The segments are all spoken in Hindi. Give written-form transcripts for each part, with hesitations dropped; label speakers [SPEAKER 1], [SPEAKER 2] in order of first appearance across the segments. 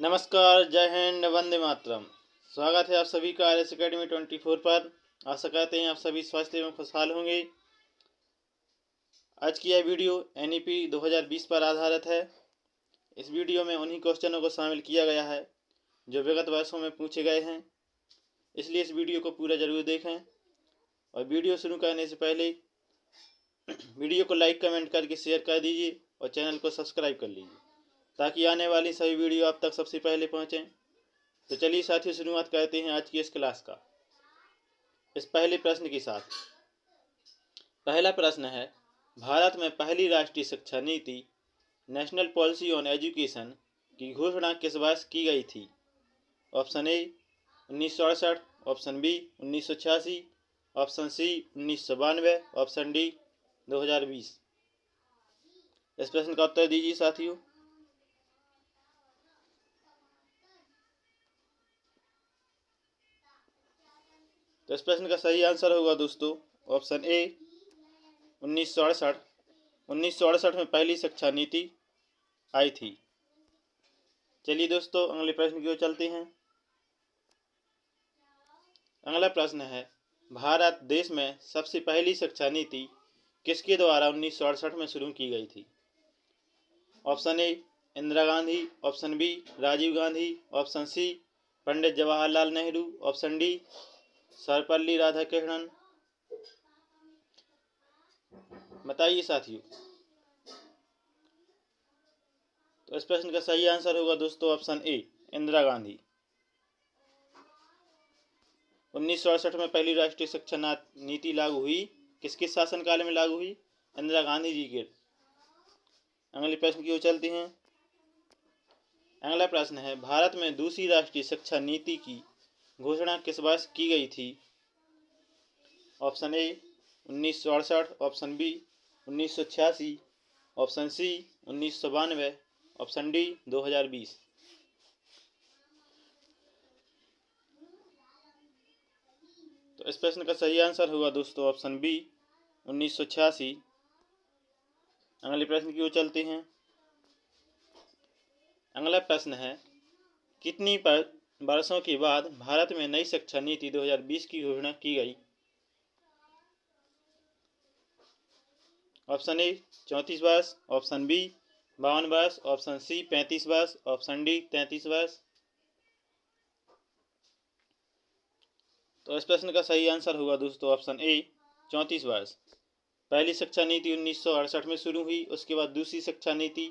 [SPEAKER 1] नमस्कार, जय हिंद, वंदे मातरम। स्वागत है आप सभी का RS Academy 24 पर। आशा करते हैं आप सभी स्वस्थ एवं खुशहाल होंगे। आज की यह वीडियो NEP 2020 पर आधारित है। इस वीडियो में उन्हीं क्वेश्चनों को शामिल किया गया है जो विगत वर्षों में पूछे गए हैं, इसलिए इस वीडियो को पूरा जरूर देखें। और वीडियो शुरू करने से पहले वीडियो को लाइक कमेंट करके शेयर कर दीजिए और चैनल को सब्सक्राइब कर लीजिए ताकि आने वाली सभी वीडियो आप तक सबसे पहले पहुँचें। तो चलिए साथियों, शुरुआत करते हैं आज की इस क्लास का इस पहले प्रश्न के साथ। पहला प्रश्न है, भारत में पहली राष्ट्रीय शिक्षा नीति नेशनल पॉलिसी ऑन एजुकेशन की घोषणा किस वर्ष की गई थी? Option A 1968, option B 1986, option C 1992, option D 2020। इस प्रश्न का उत्तर दीजिए साथियों। तो इस प्रश्न का सही आंसर होगा दोस्तों ऑप्शन ए 1968। 1968 में पहली शिक्षा नीति आई थी। चलिए दोस्तों, अगले प्रश्न की ओर चलते हैं। अगला प्रश्न है, भारत देश में सबसे पहली शिक्षा नीति किसके द्वारा 1968 में शुरू की गई थी? Option A Indira Gandhi, option B Rajiv Gandhi, option C Pandit Jawaharlal Nehru, option D Sarvepalli Radhakrishnan. बताइए साथियों। तो इस प्रश्न का सही आंसर होगा दोस्तों ऑप्शन ए इंदिरा गांधी। 1968 में पहली राष्ट्रीय शिक्षा नीति लागू हुई। किसके शासनकाल में लागू हुई? इंदिरा गांधी जी के। अगले प्रश्न की ओर चलते हैं। अगला प्रश्न है, भारत में दूसरी राष्ट्रीय शिक्षा नीति की घोषणा किस वर्ष की गई थी? Option A 1968, option B 1986, option C 1992, option D 2020। तो इस प्रश्न का सही आंसर होगा दोस्तों ऑप्शन बी 1986। अगले प्रश्न की ओर चलते हैं। अगला प्रश्न है, कितनी वर्षों के बाद भारत में नई शिक्षा नीति 2020 की घोषणा की गई? ऑप्शन ए 34 वर्ष, ऑप्शन बी 52 वर्ष, ऑप्शन सी 35 वर्ष, ऑप्शन डी 33 वर्ष। तो इस प्रश्न का सही आंसर होगा दोस्तों ऑप्शन ए 34 वर्ष। पहली शिक्षा नीति 1968 में शुरू हुई, उसके बाद दूसरी शिक्षा नीति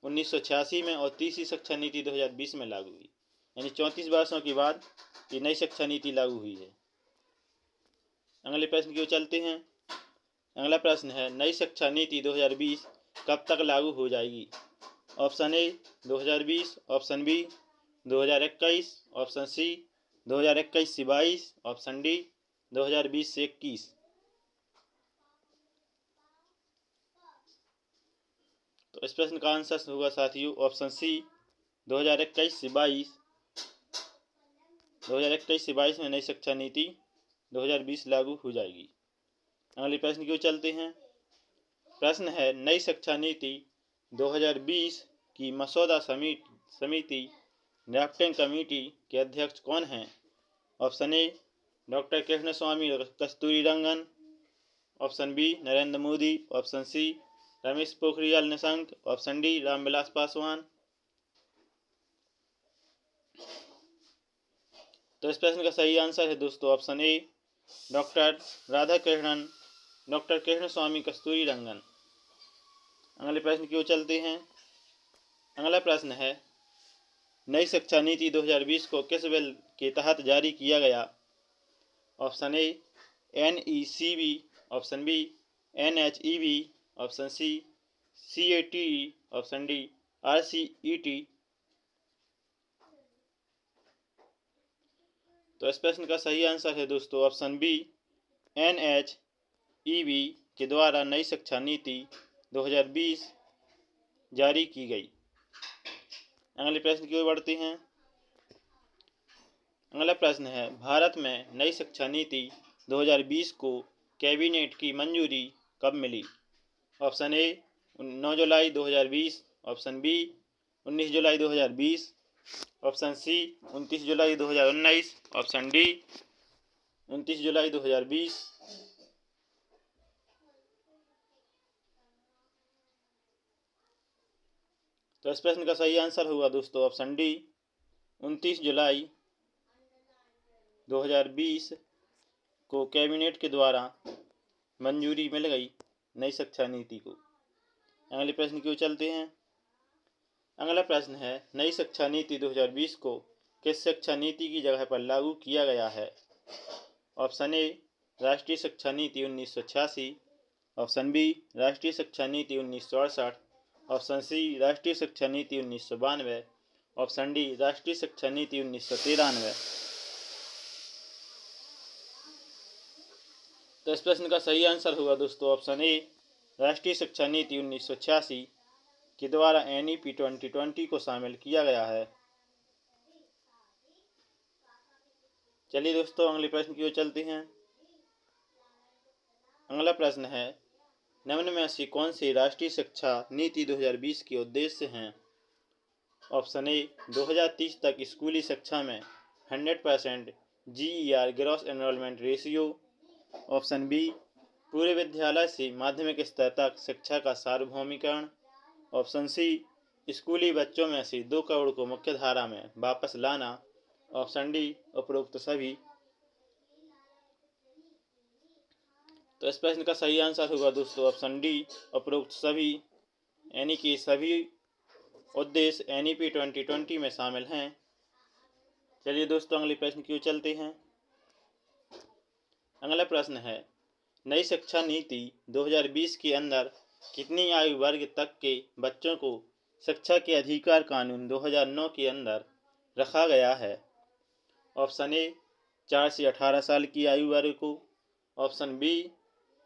[SPEAKER 1] 1986 में और तीसरी शिक्षा नीति 2020 में लागू हुई। यानी 34 वर्षों के बाद ये नई शिक्षा नीति लागू हुई है। अगले प्रश्न की ओर चलते हैं। अगला प्रश्न है, नई शिक्षा नीति 2020 कब तक लागू हो जाएगी? Option A 2020, option B 2021, option C 2021 से 22, ऑप्शन डी 2020 से 21। तो इस प्रश्न का आंसर होगा साथियों ऑप्शन सी 2021 से 22। 2021 से 22 में नई शिक्षा नीति 2020 लागू हो जाएगी। अगले प्रश्न की ओर चलते हैं। प्रश्न है, नई शिक्षा नीति 2020 की मसौदा समिति ड्राफ्टिंग कमेटी के अध्यक्ष कौन हैं? Option A doctor Krishna Swami Kasturirangan, option B Narendra Modi, option C Ramesh Pokhriyal Nishank, option D Ramvilas Paswan. तो इस प्रश्न का सही आंसर है दोस्तों option A doctor Krishna Swami Kasturirangan. अगले प्रश्न की ओर चलते हैं। अगला प्रश्न है, नई शिक्षा नीति 2020 को किस बिल के तहत जारी किया गया? Option A NECB, option B NHEB, option C CATE, option D RCET। तो इस प्रश्न का सही आंसर है दोस्तों ऑप्शन बी NHEB के द्वारा नई शिक्षा नीति 2020 जारी की गई। अगले प्रश्न की ओर बढ़ते हैं। अगला प्रश्न है, भारत में नई शिक्षा नीति 2020 को कैबिनेट की मंजूरी कब मिली? ऑप्शन ए 9 जुलाई 2020, ऑप्शन बी 19 जुलाई 2020, ऑप्शन सी 29 जुलाई 2019, ऑप्शन डी 29 जुलाई 2020। तो इस प्रश्न का सही आंसर होगा दोस्तों ऑप्शन डी 29 जुलाई 2020 को कैबिनेट के द्वारा मंजूरी मिल गई नई शिक्षा नीति को। अगले प्रश्न की ओर चलते हैं। अगला प्रश्न है, नई शिक्षा नीति 2020 को किस शिक्षा नीति की जगह पर लागू किया गया है? ऑप्शन ए राष्ट्रीय शिक्षा नीति 1986, ऑप्शन बी राष्ट्रीय शिक्षा नीति 1968, ऑप्शन सी राष्ट्रीय शिक्षा नीति 1992, ऑप्शन डी राष्ट्रीय शिक्षा नीति 1993। तो इस प्रश्न का सही आंसर होगा दोस्तों ऑप्शन ए राष्ट्रीय शिक्षा नीति 1986 के द्वारा NEP 2020 को शामिल किया गया है। चलिए दोस्तों अगले प्रश्न की ओर चलते हैं। अगला प्रश्न है, निम्न में से कौन से राष्ट्रीय शिक्षा नीति 2020 के उद्देश्य हैं? ऑप्शन ए 2030 तक स्कूली शिक्षा में 100% GER gross enrolment ratio, option B पूरे विद्यालय से माध्यमिक स्तर तक शिक्षा का सार्वभौमिकरण, ऑप्शन सी स्कूली बच्चों में से 2 करोड़ को मुख्य धारा में वापस लाना, ऑप्शन डी उपरोक्त सभी। तो इस प्रश्न का सही आंसर होगा दोस्तों ऑप्शन डी उपरोक्त सभी, यानी कि सभी उद्देश्य NEP 2020 में शामिल हैं। चलिए दोस्तों अगले प्रश्न की ओर चलते हैं। अगला प्रश्न है, नई शिक्षा नीति 2020 के अंदर कितनी आयु वर्ग तक के बच्चों को शिक्षा के अधिकार कानून 2009 के अंदर रखा गया है? ऑप्शन ए 4 से 18 साल की आयु वर्ग को, ऑप्शन बी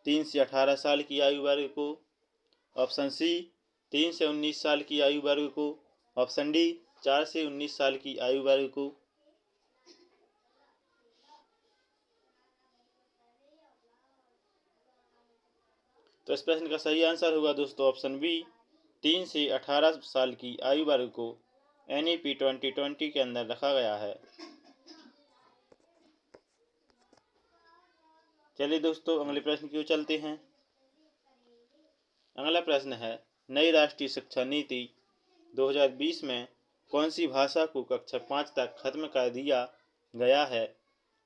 [SPEAKER 1] 3 से 18 साल की आयु वर्ग को, ऑप्शन सी 3 से 19 साल की आयु वर्ग को, ऑप्शन डी 4 से 19 साल की आयु वर्ग को। तो इस प्रश्न का सही आंसर होगा दोस्तों ऑप्शन बी 3 से 18 साल की आयु वर्ग को NEP 2020 के अंदर रखा गया है। चलिए दोस्तों अगले प्रश्न की ओर चलते हैं। अगला प्रश्न है, नई राष्ट्रीय शिक्षा नीति 2020 में कौन सी भाषा को कक्षा 5 तक खत्म कर दिया गया है?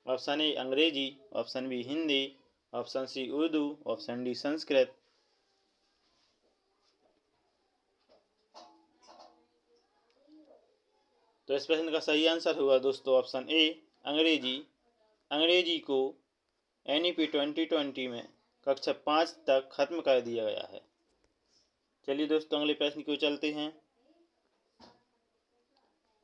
[SPEAKER 1] ऑप्शन ए अंग्रेजी, option B Hindi, option C Urdu, option D Sanskrit. तो इस प्रश्न का सही आंसर होगा दोस्तों ऑप्शन ए अंग्रेजी। अंग्रेजी को NEP 2020 में कक्षा 5 तक खत्म कर दिया गया है। चलिए दोस्तों अगले प्रश्न की ओर चलते हैं।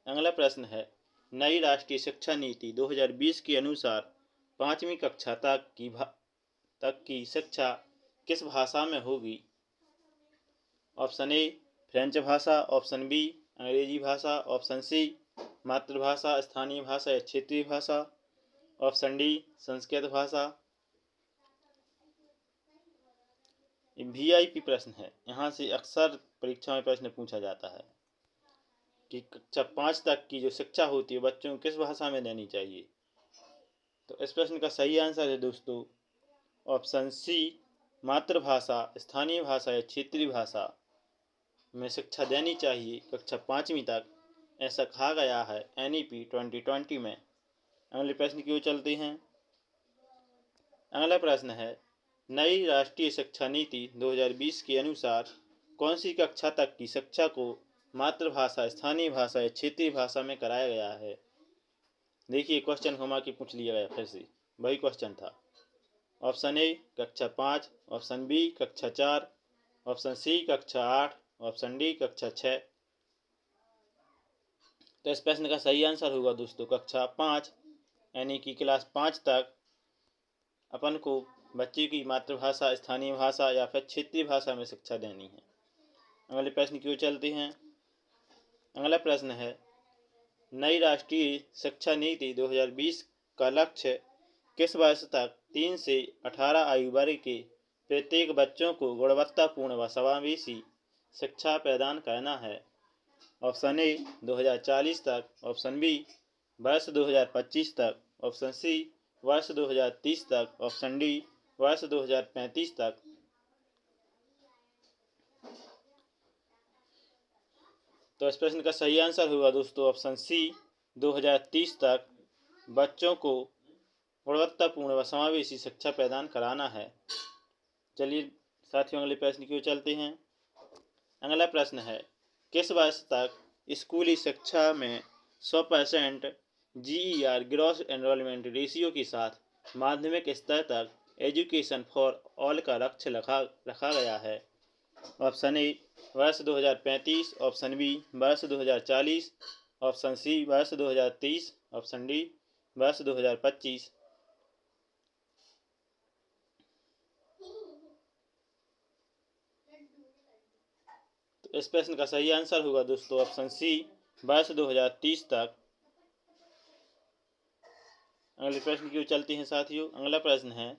[SPEAKER 1] अगला प्रश्न है, नई राष्ट्रीय शिक्षा नीति 2020 के अनुसार 5वीं कक्षा तक की शिक्षा किस भाषा में होगी? ऑप्शन ए फ्रेंच भाषा, ऑप्शन बी अंग्रेजी भाषा, ऑप्शन सी मातृभाषा, स्थानीय भाषा या क्षेत्रीय भाषा, ऑप्शन डी संस्कृत भाषा। VIP प्रश्न है, यहाँ से अक्सर परीक्षा में प्रश्न पूछा जाता है कि कक्षा 5 तक की जो शिक्षा होती है बच्चों को किस भाषा में देनी चाहिए। तो इस प्रश्न का सही आंसर है दोस्तों ऑप्शन सी मातृभाषा, स्थानीय भाषा या क्षेत्रीय भाषा में शिक्षा देनी चाहिए कक्षा 5वीं तक, ऐसा कहा गया है NEP 2020 में। अगले प्रश्न की ओर चलते हैं। अगला प्रश्न है, नई राष्ट्रीय शिक्षा नीति 2020 के अनुसार कौन सी कक्षा तक की शिक्षा को मातृभाषा, स्थानीय भाषा या क्षेत्रीय भाषा में कराया गया है? देखिए क्वेश्चन घुमा के पूछ लिया गया, फिर से वही क्वेश्चन था। ऑप्शन ए कक्षा 5, ऑप्शन बी कक्षा 4, ऑप्शन सी कक्षा 8, ऑप्शन डी कक्षा 6। तो इस प्रश्न का सही आंसर होगा दोस्तों कक्षा 5, यानी कि क्लास 5 तक अपन को बच्चे की मातृभाषा, स्थानीय भाषा या फिर क्षेत्रीय भाषा में शिक्षा देनी है। अगले प्रश्न की ओर चलते हैं। अगला प्रश्न है, नई राष्ट्रीय शिक्षा नीति 2020 का लक्ष्य किस वर्ष तक 3 से 18 आयु वर्ग के प्रत्येक बच्चों को गुणवत्तापूर्ण व समावेशी शिक्षा प्रदान करना है? ऑप्शन ए 2040 तक, ऑप्शन बी वर्ष 2025 तक, ऑप्शन सी वर्ष 2030 तक, ऑप्शन डी वर्ष 2035 तक। तो इस प्रश्न का सही आंसर होगा दोस्तों ऑप्शन सी 2030 तक बच्चों को गुणवत्तापूर्ण व समावेशी शिक्षा प्रदान कराना है। चलिए साथियों अगले प्रश्न की ओर चलते हैं। अगला प्रश्न है, किस वर्ष तक स्कूली शिक्षा में 100% GER ग्रॉस एनरोलमेंट रेशियो के साथ माध्यमिक स्तर तक एजुकेशन फॉर ऑल का लक्ष्य रखा गया है? ऑप्शन ए वर्ष 2035, ऑप्शन बी वर्ष 2040, ऑप्शन सी वर्ष 2030, ऑप्शन डी वर्ष 2025। तो इस प्रश्न का सही आंसर होगा दोस्तों ऑप्शन सी वर्ष 2030 तक। अगले प्रश्न की ओर चलते हैं साथियों। अगला प्रश्न है,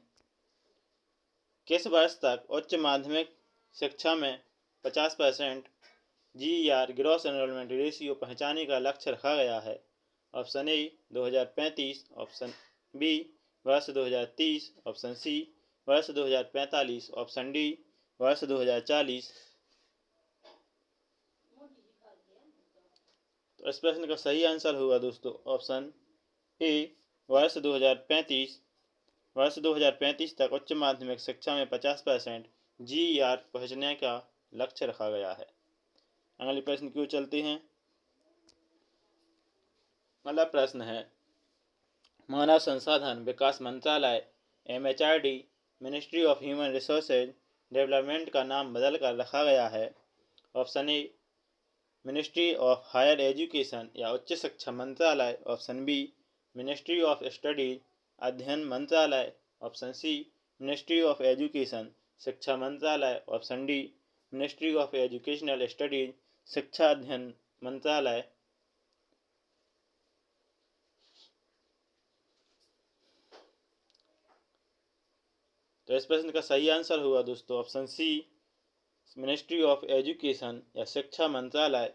[SPEAKER 1] किस वर्ष तक उच्च माध्यमिक शिक्षा में 50% GER ग्रॉस एनरोलमेंट रेशियो पहुंचाने का लक्ष्य रखा गया है? ऑप्शन ए 2035, ऑप्शन बी वर्ष 2030, ऑप्शन सी वर्ष 2045, ऑप्शन डी वर्ष 2040। तो इस प्रश्न का सही आंसर होगा दोस्तों ऑप्शन ए वर्ष 2035। वर्ष 2035 तक उच्च माध्यमिक शिक्षा में 50% GER पहुंचने का लक्ष्य रखा गया है। अगले प्रश्न की ओर चलते हैं। अगला प्रश्न है, मानव संसाधन विकास मंत्रालय MHRD ministry of human resources development का नाम बदल कर रखा गया है? Option A ministry of higher education या उच्च शिक्षा मंत्रालय, option B ministry of studies अध्ययन मंत्रालय, option C ministry of education शिक्षा मंत्रालय, option D ministry of educational studies शिक्षा अध्ययन मंत्रालय। तो इस प्रश्न का सही आंसर होगा दोस्तों option C ministry of education या शिक्षा मंत्रालय,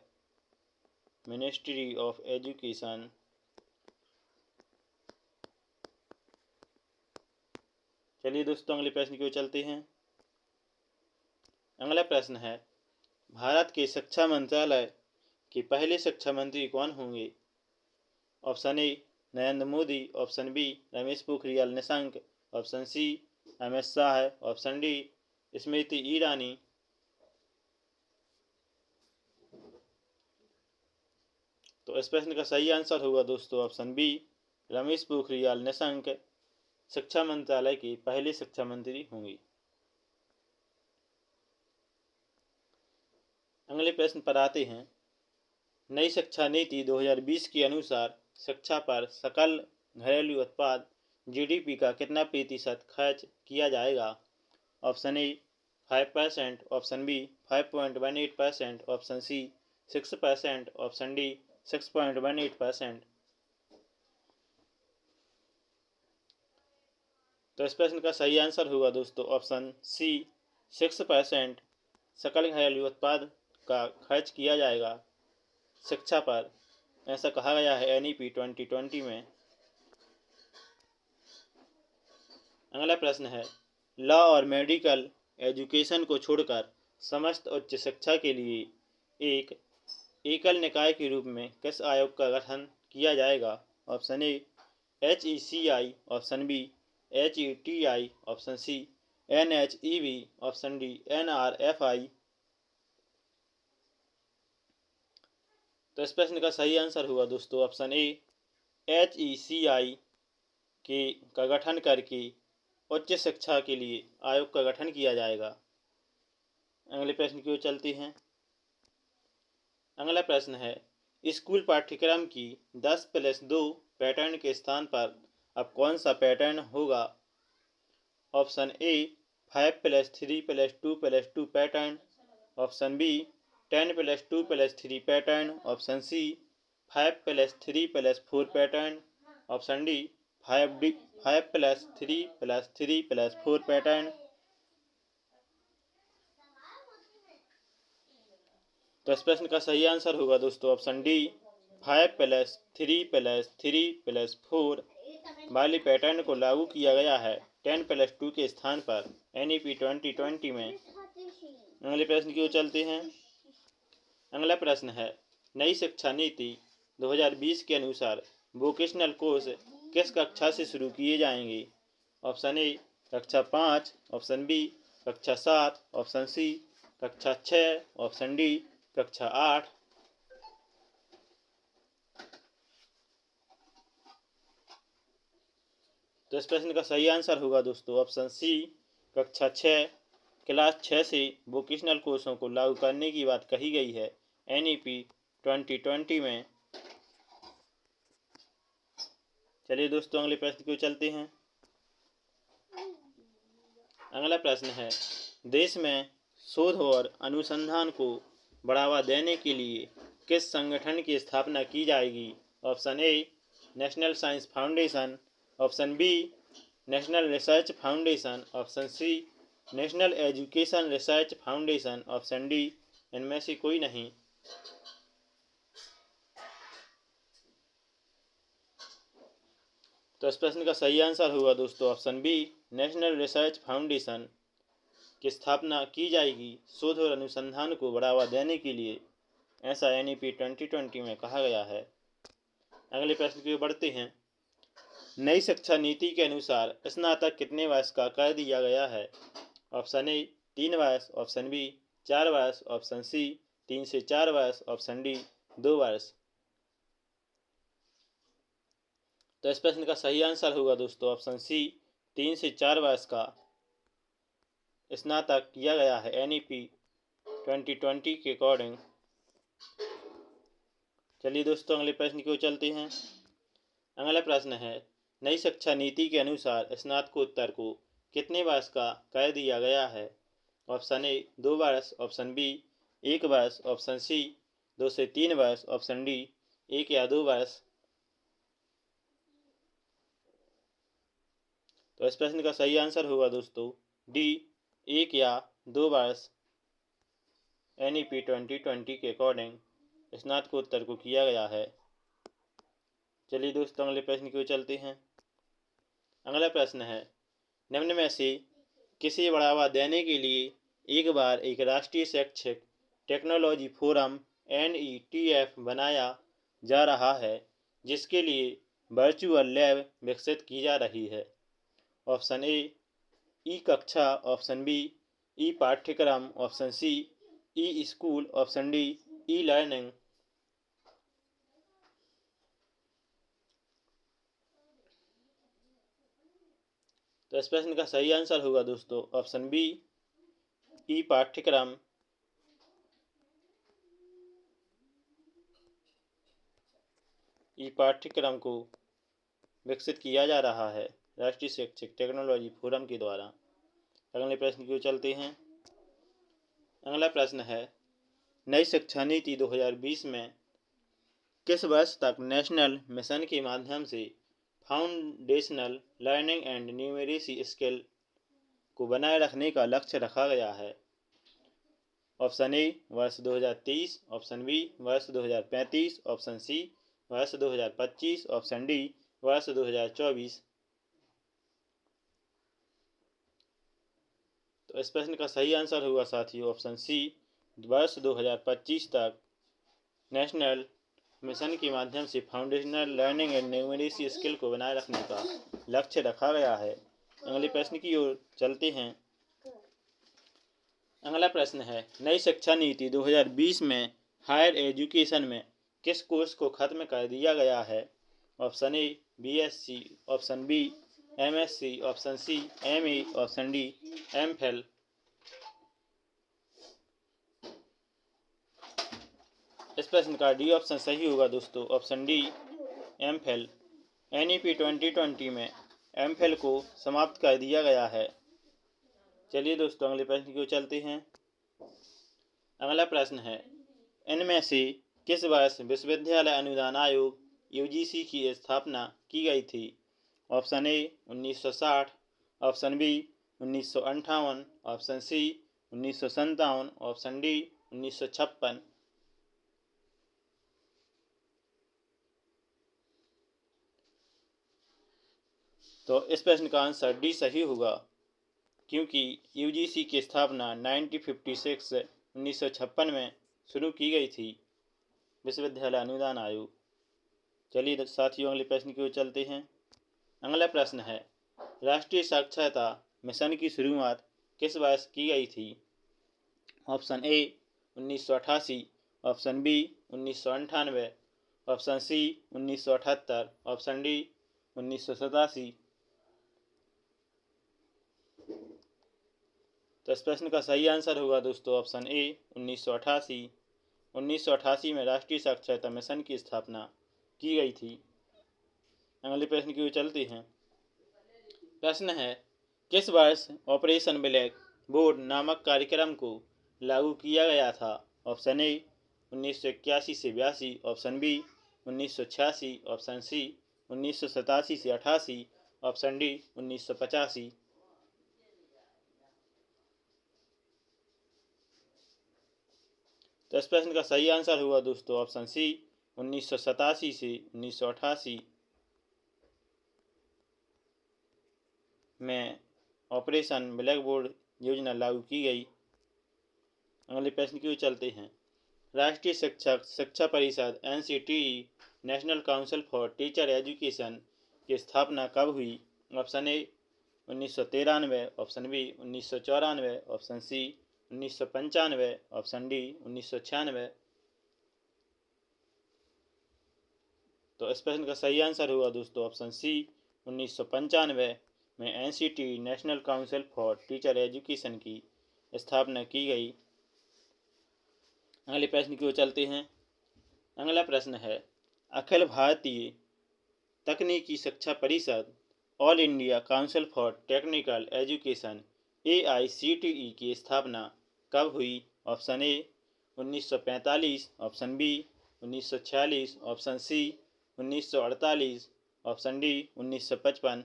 [SPEAKER 1] मिनिस्ट्री ऑफ एजुकेशन। चलिए दोस्तों अगले प्रश्न की ओर चलते हैं। अगला प्रश्न है, भारत के शिक्षा मंत्रालय के पहले शिक्षा मंत्री कौन होंगे? Option A Narendra Modi, option B Ramesh Pokhriyal Nishank, option C Amit Shah, option D Smriti Irani. तो इस प्रश्न का सही आंसर होगा दोस्तों ऑप्शन बी रमेश पोखरियाल निशंक शिक्षा मंत्रालय के पहले शिक्षा मंत्री होंगे। अगले प्रश्न पर आते हैं। नई शिक्षा नीति 2020 के अनुसार शिक्षा पर सकल घरेलू उत्पाद GDP का कितना प्रतिशत खर्च किया जाएगा? Option A 5%, option B 5.18%, option C 6%, option D 6.18%। तो इस प्रश्न का सही आंसर होगा दोस्तों ऑप्शन सी 6% सकल घरेलू उत्पाद का खर्च किया जाएगा शिक्षा पर, ऐसा कहा गया है NEP 2020 में। अगला प्रश्न है, लॉ और मेडिकल एजुकेशन को छोड़कर समस्त उच्च शिक्षा के लिए एक एकल निकाय के रूप में किस आयोग का गठन किया जाएगा? Option A HECI, option B HETI, option C NHEB, option D NRFI। तो इस प्रश्न का सही आंसर होगा दोस्तों ऑप्शन ए HECI का गठन करके उच्च शिक्षा के लिए आयोग का गठन किया जाएगा। अगले प्रश्न की ओर चलते हैं। अगला प्रश्न है, स्कूल पाठ्यक्रम की 10+2 पैटर्न के स्थान पर अब कौन सा पैटर्न होगा? Option A 5+3+2+2 pattern, option B 10+2+3 pattern, option C 5+3+4 pattern, option D 5+3+3+4 pattern. तो इस प्रश्न का सही आंसर होगा दोस्तों ऑप्शन डी 5+3+3+4 वाली पैटर्न को लागू किया गया है 10+2 के स्थान पर NEP 2020 में। अगले प्रश्न की ओर चलते हैं। अगला प्रश्न है नई शिक्षा नीति 2020 के अनुसार वोकेशनल कोर्स किस कक्षा से शुरू किए जाएंगे? ऑप्शन ए कक्षा 5, ऑप्शन बी कक्षा 7, ऑप्शन सी कक्षा 6, ऑप्शन डी कक्षा 8। तो इस प्रश्न का सही आंसर होगा दोस्तों ऑप्शन सी कक्षा 6। क्लास 6 से वोकेशनल कोर्सों को लागू करने की बात कही गई है NEP 2020 में। चलिए दोस्तों अगले प्रश्न की ओर चलते हैं। अगला प्रश्न है देश में शोध और अनुसंधान को बढ़ावा देने के लिए किस संगठन की स्थापना की जाएगी? Option A national science foundation, option B national research foundation, option C national education research foundation, option D इनमें से कोई नहीं। तो इस प्रश्न का सही आंसर होगा दोस्तों option B national research foundation की स्थापना की जाएगी शोध और अनुसंधान को बढ़ावा देने के लिए, ऐसा NEP 2020 में कहा गया है। अगले प्रश्न की ओर बढ़ते हैं। नई शिक्षा नीति के अनुसार स्नातक कितने वर्ष का कर दिया गया है? ऑप्शन ए 3 वर्ष, ऑप्शन बी 4 वर्ष, ऑप्शन सी 3 से 4 वर्ष, ऑप्शन डी 2 वर्ष। तो इस प्रश्न का सही आंसर होगा दोस्तों ऑप्शन सी 3 से 4 वर्ष का स्नातक किया गया है NEP 2020 के अकॉर्डिंग। चलिए दोस्तों अगले प्रश्न की ओर चलते हैं। अगला प्रश्न है नई शिक्षा नीति के अनुसार स्नातकोत्तर को कितने वर्ष का कर दिया गया है? ऑप्शन ए 2 वर्ष, ऑप्शन बी 1 वर्ष, ऑप्शन सी 2 से 3 वर्ष, ऑप्शन डी 1 या 2 वर्ष। तो इस प्रश्न का सही आंसर होगा दोस्तों डी 1 या 2 वर्ष NEP 2020 के अकॉर्डिंग स्नातकोत्तर को किया गया है। चलिए दोस्तों अगले प्रश्न की ओर चलते हैं। अगला प्रश्न है निम्न में से किसे बढ़ावा देने के लिए एक बार एक राष्ट्रीय शैक्षिक टेक्नोलॉजी फोरम NETF बनाया जा रहा है जिसके लिए वर्चुअल लैब विकसित की जा रही है? ऑप्शन ए ई कक्षा, ऑप्शन बी ई पाठ्यक्रम, option C e school, option D e learning. तो इस प्रश्न का सही आंसर होगा दोस्तों ऑप्शन बी ई पाठ्यक्रम। ई पाठ्यक्रम को विकसित किया जा रहा है राष्ट्रीय शैक्षिक टेक्नोलॉजी फोरम के द्वारा। अगले प्रश्न की ओर चलते हैं। अगला प्रश्न है नई शिक्षा नीति 2020 में किस वर्ष तक नेशनल मिशन के माध्यम से foundational learning and numeracy skill को बनाए रखने का लक्ष्य रखा गया है? ऑप्शन ए वर्ष 2023, ऑप्शन बी वर्ष 2035, ऑप्शन सी वर्ष 2025, ऑप्शन डी वर्ष 2024। तो इस प्रश्न का सही आंसर होगा साथियों ऑप्शन सी वर्ष 2025 तक नेशनल मिशन के माध्यम से foundational learning and numeracy skill को बनाए रखने का लक्ष्य रखा गया है। अगले प्रश्न की ओर चलते हैं। अगला प्रश्न है नई शिक्षा नीति 2020 में हायर एजुकेशन में किस कोर्स को खत्म कर दिया गया है? Option A BSc, option B MSc, option C MA, option D MPhil। इस प्रश्न का डी ऑप्शन सही होगा दोस्तों ऑप्शन डी MPhil। NEP 2020 में MPhil को समाप्त कर दिया गया है। चलिए दोस्तों अगले प्रश्न की ओर चलते हैं। अगला प्रश्न है इनमें से किस वर्ष विश्वविद्यालय अनुदान आयोग UGC की स्थापना की गई थी? Option A 1960, option B 1958, option C 1957, option D 1956। तो इस प्रश्न का आंसर डी सही होगा, क्योंकि यूजीसी की स्थापना 1956 में शुरू की गई थी, विश्वविद्यालय अनुदान आयोग। चलिए साथियों, अगले प्रश्न की ओर चलते हैं। अगला प्रश्न है, राष्ट्रीय साक्षरता मिशन की शुरुआत किस वर्ष की गई थी? Option A 1988, option B 1998, option C 1978, option D 1987। तो इस प्रश्न का सही आंसर होगा दोस्तों ऑप्शन ए 1988। 1988 में राष्ट्रीय साक्षरता मिशन की स्थापना की गई थी। अगले प्रश्न की ओर चलते हैं। प्रश्न है, किस वर्ष ऑपरेशन ब्लैक बोर्ड नामक कार्यक्रम को लागू किया गया था? ऑप्शन ए 1981 से 82, ऑप्शन बी 1986, ऑप्शन सी 1987 से 88, ऑप्शन डी 1985। तो इस प्रश्न का सही आंसर होगा दोस्तों ऑप्शन सी 1987 से 1988 में ऑपरेशन ब्लैक बोर्ड योजना लागू की गई। अगले प्रश्न की ओर चलते हैं। राष्ट्रीय शिक्षा परिषद NCTE national council for teacher education की स्थापना कब हुई? Option A 1993, option B 1994, option C 1995, option D 1996। तो इस प्रश्न का सही आंसर होगा दोस्तों ऑप्शन सी 1995 में NCTE national council for teacher education की स्थापना की गई। अगले प्रश्न की ओर चलते हैं। अगला प्रश्न है, अखिल भारतीय तकनीकी शिक्षा परिषद all India council for technical education AICTE की स्थापना कब हुई? Option A 1945, option B 1946, option C 1948, option D 1955।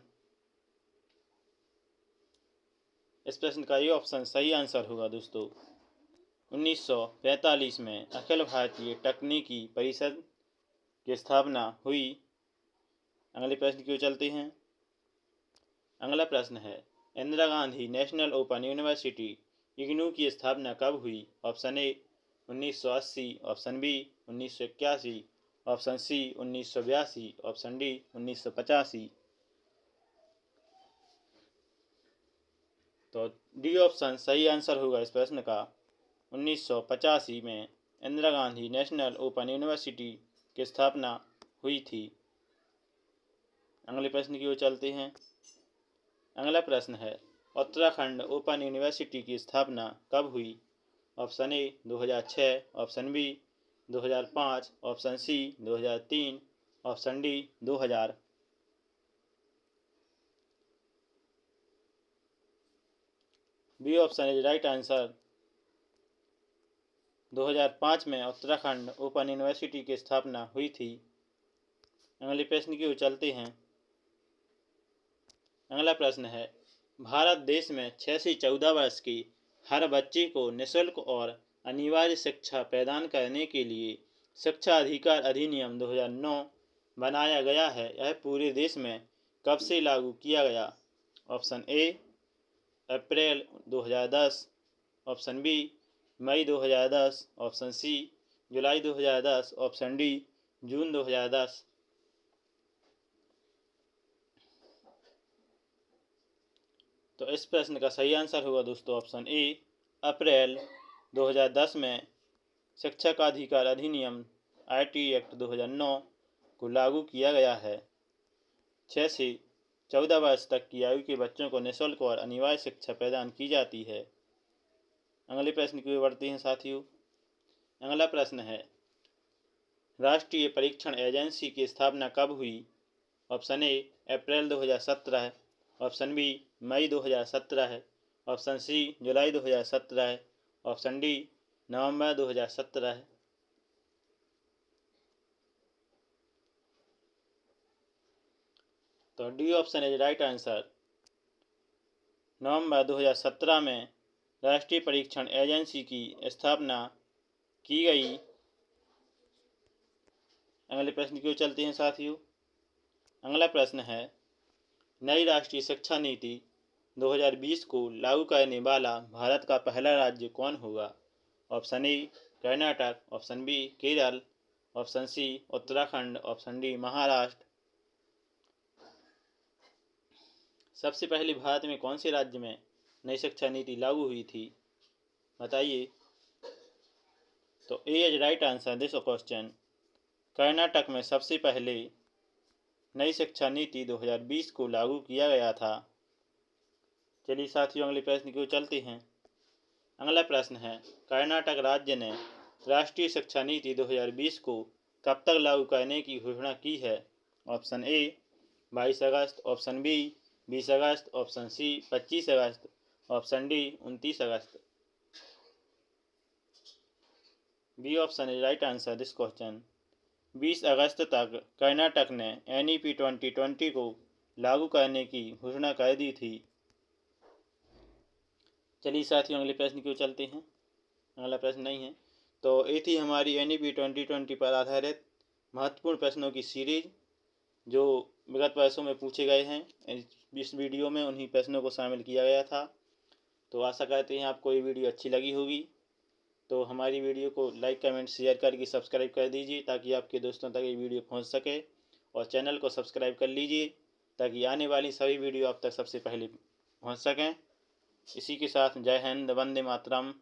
[SPEAKER 1] इस प्रश्न का ये ऑप्शन सही आंसर होगा दोस्तों। 1945 में अखिल भारतीय तकनीकी परिषद की स्थापना हुई। अगले प्रश्न की ओर चलते हैं। अगला प्रश्न है, Indira Gandhi national open university IGNOU की स्थापना कब हुई? Option A 1980, option B 1981, option C 1982, option D 1985। तो डी ऑप्शन सही आंसर होगा इस प्रश्न का। 1985 में Indira Gandhi national open university की स्थापना हुई थी। अगले प्रश्न की ओर चलते हैं। अगला प्रश्न है, उत्तराखंड ओपन यूनिवर्सिटी की स्थापना कब हुई? Option A 2006, option B 2005, option C 2003, option D 2000। B option is right answer. 2005 में उत्तराखंड ओपन यूनिवर्सिटी की स्थापना हुई थी। अगले प्रश्न की ओर चलते हैं। अगला प्रश्न है, भारत देश में 6 से 14 वर्ष के हर बच्चे को निःशुल्क और अनिवार्य शिक्षा प्रदान करने के लिए शिक्षा अधिकार अधिनियम 2009 बनाया गया है। यह पूरे देश में कब से लागू किया गया? ऑप्शन ए अप्रैल 2010, ऑप्शन बी मई 2010, ऑप्शन सी जुलाई 2010, ऑप्शन डी जून 2010। तो इस प्रश्न का सही आंसर होगा दोस्तों ऑप्शन ए अप्रैल 2010 में शिक्षा का अधिकार अधिनियम IT एक्ट 2009 को लागू किया गया है। 6 से 14 वर्ष तक की आयु के बच्चों को निःशुल्क और अनिवार्य शिक्षा प्रदान की जाती है। अगले प्रश्न की ओर बढ़ते हैं साथियों। अगला प्रश्न है, राष्ट्रीय परीक्षण एजेंसी की स्थापना कब हुई? ऑप्शन ए अप्रैल 2017, ऑप्शन बी मई 2017, ऑप्शन सी जुलाई 2017, ऑप्शन डी नवंबर 2017। तो D option is right answer. नवंबर 2017 में राष्ट्रीय परीक्षण एजेंसी की स्थापना की गई। अगले प्रश्न की ओर चलते हैं साथियों। अगला प्रश्न है, नई राष्ट्रीय शिक्षा नीति 2020 को लागू करने वाला भारत का पहला राज्य कौन होगा? Option A Karnataka, option B Kerala, option C Uttarakhand, option D Maharashtra. सबसे पहले भारत में कौन से राज्य में नई शिक्षा नीति लागू हुई थी? बताइए। तो A is right answer this question. Karnataka में सबसे पहले नई शिक्षा नीति 2020 को लागू किया गया था। चलिए साथियों, अगले प्रश्न की ओर चलते हैं। अगला प्रश्न है, कर्नाटक राज्य ने राष्ट्रीय शिक्षा नीति 2020 को कब तक लागू करने की घोषणा की है? ऑप्शन ए 22 अगस्त, ऑप्शन बी 20 अगस्त, ऑप्शन सी 25 अगस्त, ऑप्शन डी 29 अगस्त। B option is right answer this question. 20 अगस्त तक कर्नाटक ने NEP 2020 को लागू करने की घोषणा कर दी थी। चलिए साथियों, अगले प्रश्न की ओर चलते हैं। अगला प्रश्न नहीं है। तो ये थी हमारी NEP 2020 पर आधारित महत्वपूर्ण प्रश्नों की सीरीज, जो विगत वर्षों में पूछे गए हैं। इस वीडियो में उन्हीं प्रश्नों को शामिल किया गया था। तो आशा करते हैं आपको ये वीडियो अच्छी लगी होगी। तो हमारी वीडियो को लाइक, कमेंट, शेयर करके सब्सक्राइब कर दीजिए, ताकि आपके दोस्तों तक ये वीडियो पहुंच सके। और चैनल को सब्सक्राइब कर लीजिए, ताकि आने वाली सभी वीडियो आप तक सबसे पहले पहुंच सकें। इसी के साथ जय हिंद, वंदे मातरम।